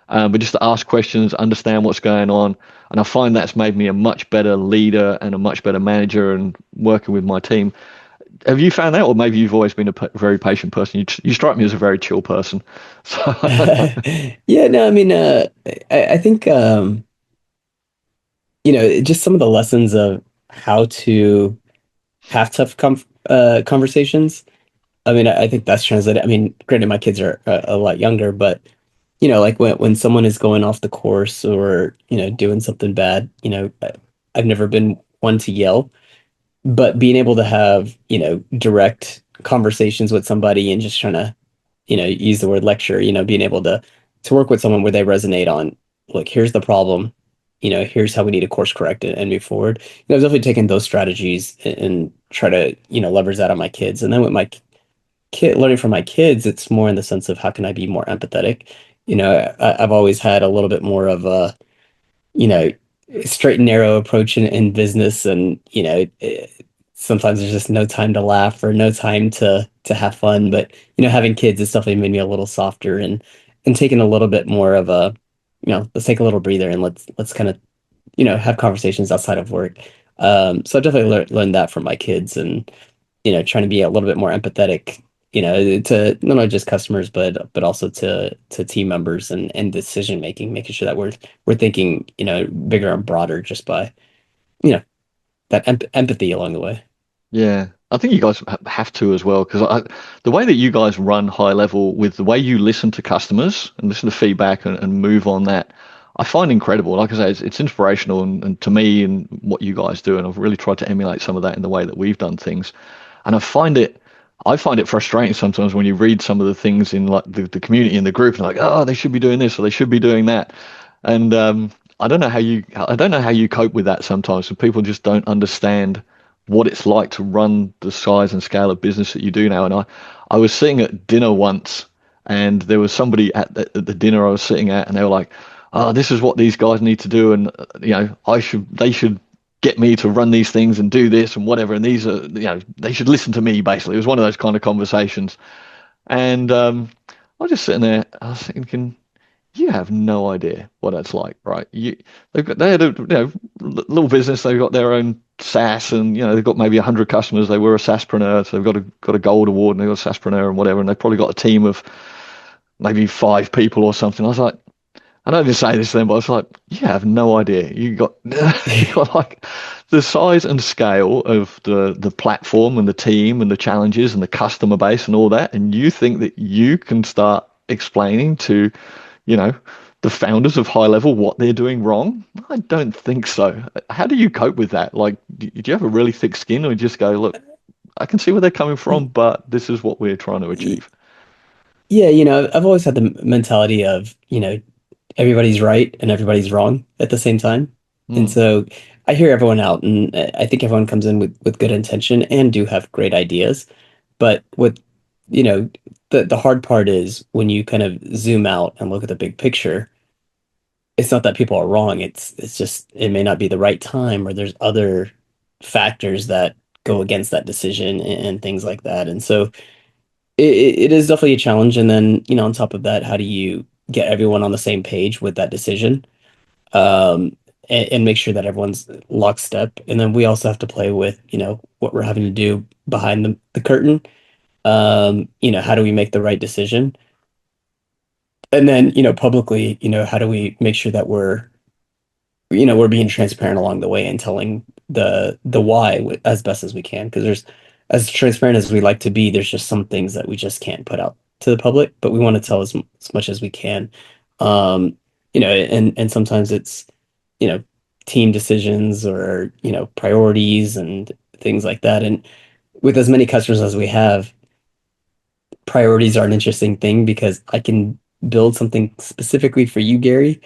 but just to ask questions, understand what's going on. And I find that's made me a much better leader and a much better manager and working with my team. Have you found that, or maybe you've always been a very patient person? You strike me as a very chill person. So I don't know. Yeah, no, I mean, I think, just some of the lessons of how to have tough conversations. I mean, I think that's translated. I mean, granted, my kids are a lot younger, but like when someone is going off the course or doing something bad, I've never been one to yell, but being able to have direct conversations with somebody and just trying to use the word lecture, being able to work with someone where they resonate on look, here's the problem. Here's how we need to course correct it and move forward. I've definitely taken those strategies and try to, leverage that on my kids. And then with my kid learning from my kids, it's more in the sense of how can I be more empathetic? I've always had a little bit more of a, you know, straight and narrow approach in business, and sometimes there's just no time to laugh or no time to have fun. But having kids has definitely made me a little softer and taking a little bit more of a, let's take a little breather and let's kind of have conversations outside of work. So I've definitely learned that from my kids, and trying to be a little bit more empathetic, to not only just customers, but also to team members and decision making, making sure that we're thinking, bigger and broader just by, you know, that empathy along the way. Yeah, I think you guys have to as well because the way that you guys run high level with the way you listen to customers and listen to feedback and move on that, I find incredible. Like I say, it's inspirational and to me and what you guys do, and I've really tried to emulate some of that in the way that we've done things. And I find it frustrating sometimes when you read some of the things in like the community in the group and like, oh, they should be doing this or they should be doing that. And I don't know how you cope with that sometimes. So people just don't understand what it's like to run the size and scale of business that you do now. And I was sitting at dinner once, and there was somebody at the dinner I was sitting at, and they were like, "Oh, this is what these guys need to do, and they should get me to run these things and do this and whatever, and these are, they should listen to me." Basically, it was one of those kind of conversations, and I was just sitting there, I was thinking, you have no idea what that's like, right? They had a little business. They've got their own SaaS, and they've got maybe 100 customers. They were a SaaSpreneur, so they've got a gold award, and they've got a SaaSpreneur and whatever. And they've probably got a team of maybe 5 people or something. I was like, I don't even say this to them, but I was like, you have no idea. You got like the size and scale of the platform and the team and the challenges and the customer base and all that, and you think that you can start explaining to you know, the founders of High Level what they're doing wrong? I don't think so. How do you cope with that? Like, do you have a really thick skin, or you just go, look, I can see where they're coming from, but this is what we're trying to achieve? Yeah, I've always had the mentality of, everybody's right and everybody's wrong at the same time. And Mm, so I hear everyone out, and I think everyone comes in with good intention and do have great ideas. But you know, the hard part is when you kind of zoom out and look at the big picture, it's not that people are wrong. It's just it may not be the right time, or there's other factors that go against that decision and things like that. And so it is definitely a challenge. And then, on top of that, how do you get everyone on the same page with that decision? And make sure that everyone's lockstep. And then we also have to play with, what we're having to do behind the curtain. How do we make the right decision? And then, publicly, how do we make sure that we're being transparent along the way and telling the why as best as we can, because there's as transparent as we like to be, there's just some things that we just can't put out to the public, but we want to tell as much as we can. And sometimes it's you know team decisions or priorities and things like that. And with as many customers as we have, priorities are an interesting thing because I can build something specifically for you, Gary,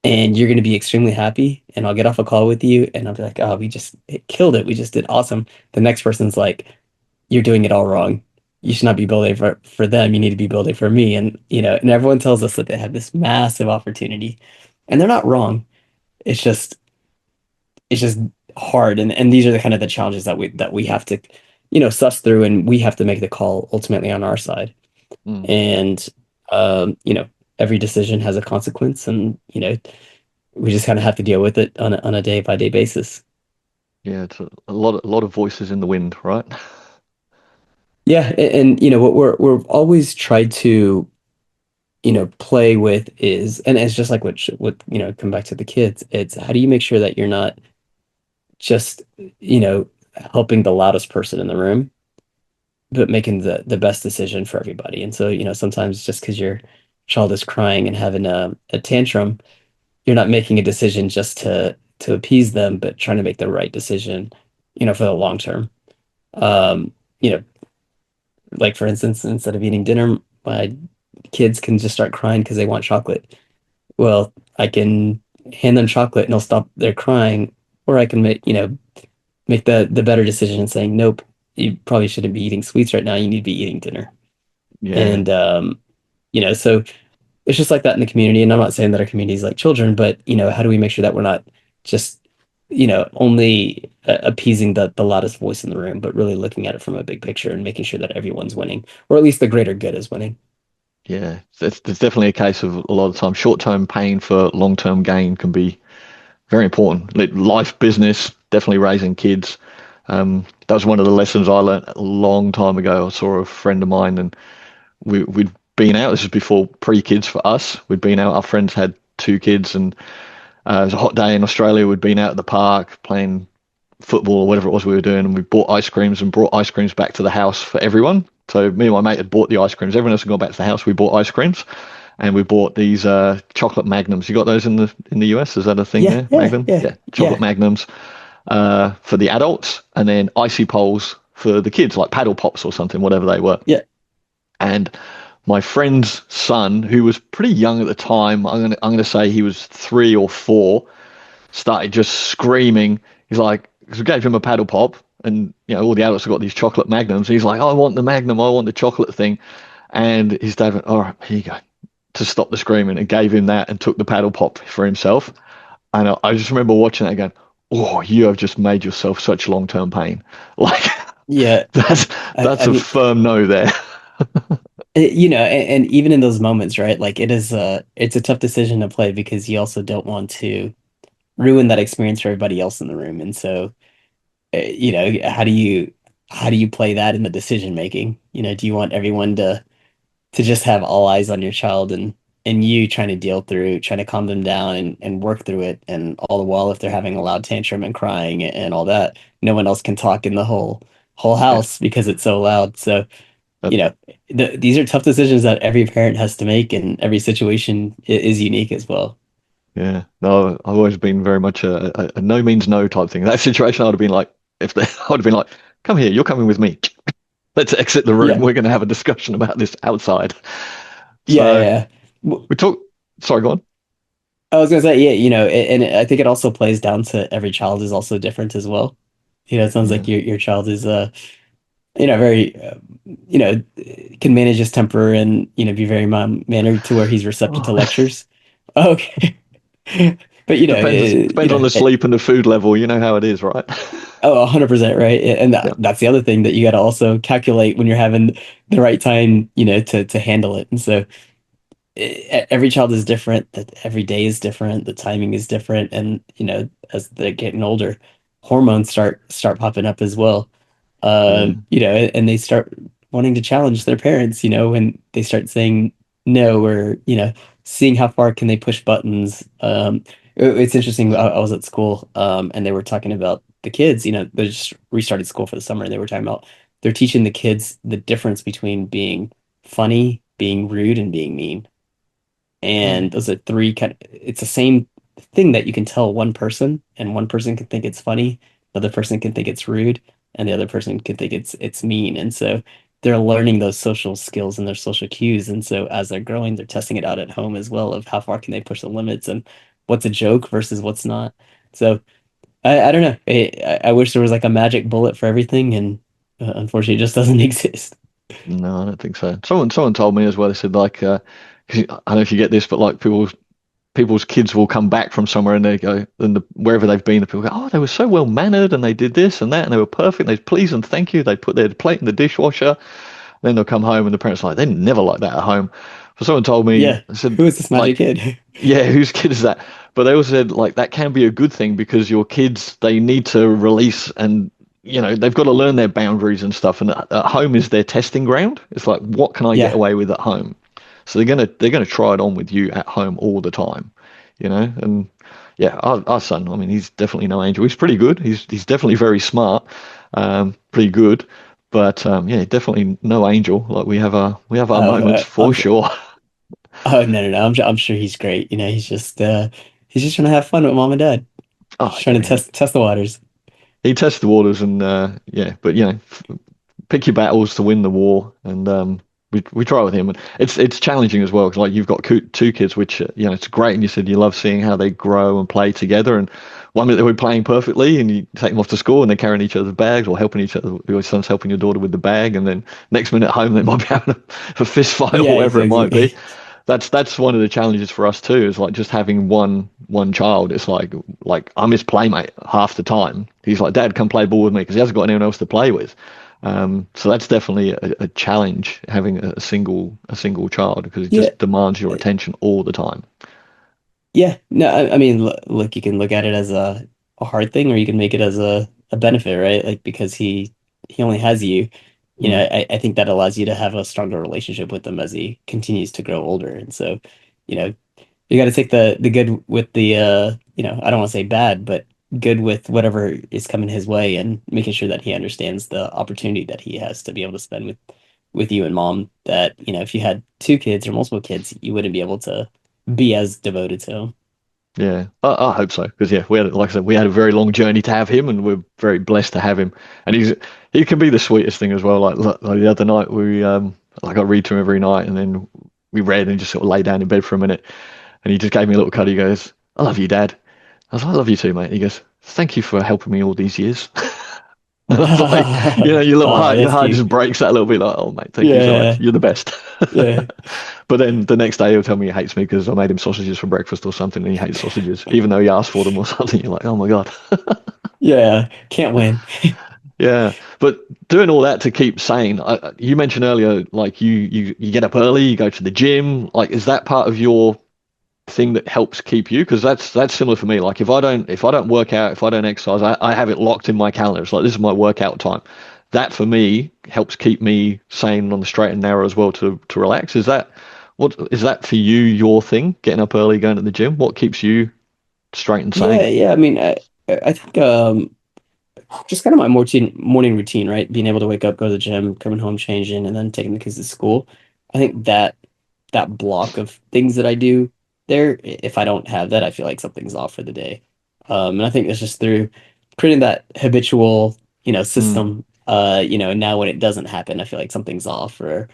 and you're going to be extremely happy, and I'll get off a call with you and I'll be like, oh, we just killed it, we just did awesome. The next person's like, you're doing it all wrong, you should not be building for them, you need to be building for me. And and everyone tells us that they have this massive opportunity, and they're not wrong. It's just it's just hard, and these are the kind of the challenges that we have to suss through, and we have to make the call ultimately on our side. mm. And every decision has a consequence, and we just kind of have to deal with it on a day by day basis. Yeah, it's a lot of voices in the wind, right? Yeah, and, what we're always tried to play with is, and it's just like what come back to the kids. It's how do you make sure that you're not just helping the loudest person in the room, but making the best decision for everybody. And so sometimes just because your child is crying and having a tantrum, you're not making a decision just to appease them, but trying to make the right decision, for the long term. Um, you know, like for instance, instead of eating dinner, my kids can just start crying because they want chocolate. Well, I can hand them chocolate and they'll stop their crying, or I can make the better decision and saying, nope, you probably shouldn't be eating sweets right now. You need to be eating dinner. Yeah, And so it's just like that in the community. And I'm not saying that our community is like children, but how do we make sure that we're not just only appeasing the loudest voice in the room, but really looking at it from a big picture and making sure that everyone's winning, or at least the greater good is winning. yeah. There's definitely a case of a lot of time short-term pain for long-term gain can be very important. Life, business, definitely raising kids. That was one of the lessons I learned a long time ago. I saw a friend of mine, and we'd been out. This was before pre-kids for us. We'd been out. Our friends had two kids, and it was a hot day in Australia. We'd been out at the park playing football or whatever it was we were doing, and we bought ice creams and brought ice creams back to the house for everyone. So me and my mate had bought the ice creams. Everyone else had gone back to the house. We bought ice creams, and we bought these chocolate magnums. You got those in the US? Is that a thing Yeah, there? yeah, Magnum? yeah, Yeah, chocolate yeah, magnums for the adults, and then icy poles for the kids, like paddle pops or something, whatever they were. yeah, And my friend's son, who was pretty young at the time, I'm gonna say he was 3 or 4, started just screaming. He's like, because we gave him a paddle pop, and all the adults have got these chocolate magnums. He's like, I want the magnum, I want the chocolate thing. And his dad went, all right, here you go, to stop the screaming, and gave him that and took the paddle pop for himself. And I just remember watching that again. Oh, you have just made yourself such long-term pain. Like yeah. that's I that's a mean, firm no there. and even in those moments, right? Like it's a tough decision to play because you also don't want to ruin that experience for everybody else in the room. And so, how do you play that in the decision making? Do you want everyone to just have all eyes on your child and you trying to deal through, trying to calm them down and work through it, and all the while if they're having a loud tantrum and crying and all that, no one else can talk in the whole Yeah. house because it's so loud. So Uh, you know, these are tough decisions that every parent has to make, and every situation is unique as well. Yeah, no, I've always been very much a no means no type thing. That situation, I would have been like, if they, I would have been like, come here, you're coming with me. Let's exit the room. Yeah, We're going to have a discussion about this outside. yeah, So yeah. we talk. Sorry, go on. I was gonna say, yeah, and I think it also plays down to every child is also different as well. It sounds Yeah. like your child is very can manage his temper and be very mannered to where he's receptive to Oh, lectures. Okay, but depends on the sleep and the food level. You know how it is, right? oh, 100% right. And Yeah. that's the other thing that you got to also calculate when you're having the right time, to handle it. And so every child is different, that every day is different, the timing is different. And, as they're getting older, hormones start popping up as well. Yeah. And they start wanting to challenge their parents, when they start saying no, or, seeing how far can they push buttons. It's interesting. I was at school, and they were talking about the kids, they just restarted school for the summer, and they were talking about they're teaching the kids the difference between being funny, being rude, and being mean. Mm. And those are three it's the same thing that you can tell one person, and one person can think it's funny, the other person can think it's rude, and the other person can think it's mean. And so they're learning those social skills and their social cues. And so as they're growing, they're testing it out at home as well, of how far can they push the limits and what's a joke versus what's not. So I don't know. I wish there was like a magic bullet for everything, and unfortunately, it just doesn't exist. No, I don't think so. Someone told me as well. They said like, 'cause I don't know if you get this, but like people's kids will come back from somewhere and they go, and wherever they've been, the people go, oh, they were so well mannered and they did this and that and they were perfect. They please and thank you. They put their plate in the dishwasher. Then they'll come home and the parents are like, they're never like that at home. But someone told me, Yeah. I said, Who is this magic like, kid? yeah, whose kid is that? But they also said like that can be a good thing because your kids they need to release and they've got to learn their boundaries and stuff. And at home is their testing ground. It's like what can I get Yeah. away with at home? So they're gonna try it on with you at home all the time, And yeah, our son, I mean, he's definitely no angel. He's pretty good. He's definitely very smart, pretty good. But yeah, definitely no angel. Like we have our moments I'm for sure. oh no, no, no. I'm sure he's great. He's just trying to have fun with mom and dad. Oh Just trying yeah, to test the waters. he tests the waters and yeah, but pick your battles to win the war. And we try with him, and it's challenging as well because like you've got two kids, which it's great, and you said you love seeing how they grow and play together. And one minute they're playing perfectly, and you take them off to school, and they're carrying each other's bags or helping each other. Your son's helping your daughter with the bag, and then next minute at home they might be having a fist fight or Yeah, whatever it might be. exactly. That's one of the challenges for us too. Is like just having one child. It's like I'm his playmate half the time. He's like, Dad, come play ball with me because he hasn't got anyone else to play with. So that's definitely a challenge having a single child because it Yeah, just demands your attention all the time. yeah. No, I mean, look, you can look at it as a hard thing, or you can make it as a benefit, right? Like because he only has you. Mm. I think that allows you to have a stronger relationship with him as he continues to grow older. And so, you know, you got to take the good with the I don't want to say bad, but good with whatever is coming his way, and making sure that he understands the opportunity that he has to be able to spend with you and mom. That if you had two kids or multiple kids, you wouldn't be able to be as devoted to him. Yeah, I hope so because yeah, like I said, we had a very long journey to have him, and we're very blessed to have him. And he can be the sweetest thing as well. Like the other night, like I read to him every night, and then we read and just sort of lay down in bed for a minute, and he just gave me a little cuddle. He goes, "I love you, Dad." I was like, "I love you too, mate." He goes, "Thank you for helping me all these years." And I was like, Oh, your that's heart cute. just breaks that a little bit. Like, oh mate, thank you so much. Yeah, You're the best. yeah, But then the next day he'll tell me he hates me because I made him sausages for breakfast or something, and he hates sausages, even though he asked for them or something. You're like, oh my God. yeah. Can't win. Yeah. But doing all that to keep sane, you mentioned earlier, like you get up early, you go to the gym. Like, is that part of your thing that helps keep you? Because that's similar for me. Like if I don't work out, if I don't exercise, I have it locked in my calendar. It's like this is my workout time. That for me helps keep me sane on the straight and narrow as well to relax. Is that for you, your thing? Getting up early, going to the gym? What keeps you straight and Yeah, sane? yeah. I mean, I think just kind of my morning routine, right? Being able to wake up, go to the gym, coming home, changing, and then taking the kids to school. I think that block of things that I do there, if I don't have that, I feel like something's off for the day. And I think it's just through creating that habitual, Mm, system. And now when it doesn't happen, I feel like something's off, or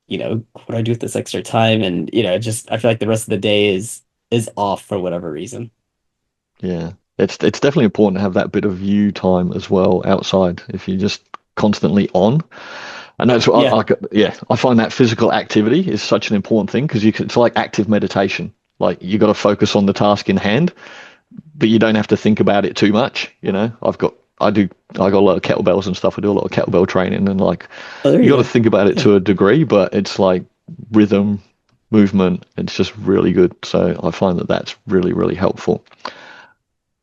what do I do with this extra time? And just I feel like the rest of the day is off for whatever reason. yeah. It's definitely important to have that bit of you time as well outside. If you're just constantly on, and that's what Yeah. yeah, I find that physical activity is such an important thing because it's like active meditation. Like you got to focus on the task in hand, but you don't have to think about it too much. I got a lot of kettlebells and stuff. I do a lot of kettlebell training, and like Oh, there you got you to go. think about it Yeah. to a degree, but it's like rhythm, movement. It's just really good. So I find that that's really, really helpful.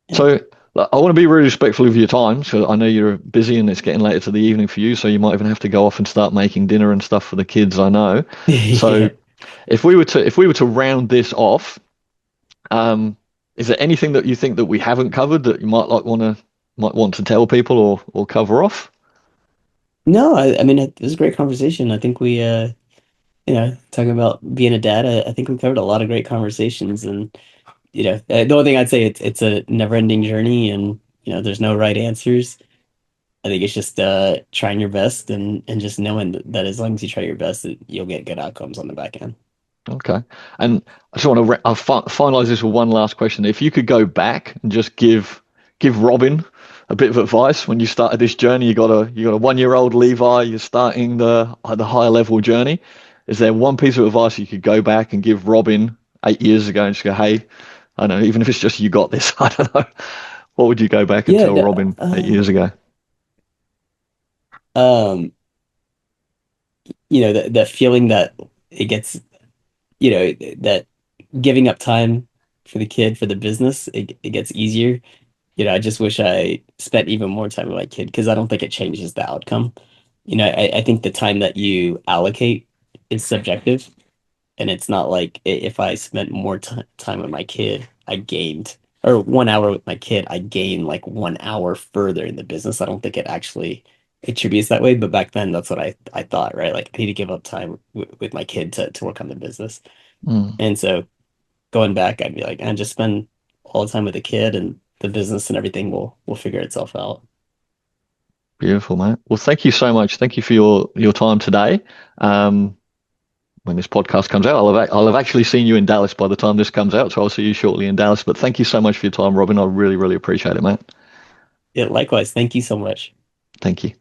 Yeah. So I want to be really respectful of your time. So I know you're busy and it's getting later to the evening for you. So you might even have to go off and start making dinner and stuff for the kids. I know. So Yeah. if we were to round this off, um, is there anything that you think that we haven't covered that you might want to tell people or cover off? No, I mean it was a great conversation. I think we talking about being a dad, I think we covered a lot of great conversations. And the only thing I'd say, it's a never-ending journey, and there's no right answers. I think it's just trying your best, and just knowing that as long as you try your best, that you'll get good outcomes on the back end. Okay. And I just want to finalize this with one last question. If you could go back and just give Robin a bit of advice when you started this journey, you got a 1-year-old Levi, you're starting the higher level journey. Is there one piece of advice you could go back and give Robin 8 years ago and just go, hey, I don't know, even if it's just you got this, I don't know. What would you go back and Yeah, tell Robin 8 years ago? um, the feeling that it gets, that giving up time for the kid, for the business, it gets easier. I just wish I spent even more time with my kid, because I don't think it changes the outcome. I think the time that you allocate is subjective, and it's not like if I spent more time with my kid, I gained, or 1 hour with my kid, I gained like 1 hour further in the business. I don't think it actually attributes that way, but back then that's what I thought, right? Like I need to give up time with my kid to work on the business. Mm, And so going back, I'd be like, and just spend all the time with the kid, and the business and everything will figure itself out. beautiful, mate. Well, thank you so much. Thank you for your time today. when this podcast comes out, I'll have actually seen you in Dallas by the time this comes out. So I'll see you shortly in Dallas. But thank you so much for your time, Robin. I really, really appreciate it, mate. Yeah, likewise. Thank you so much. Thank you.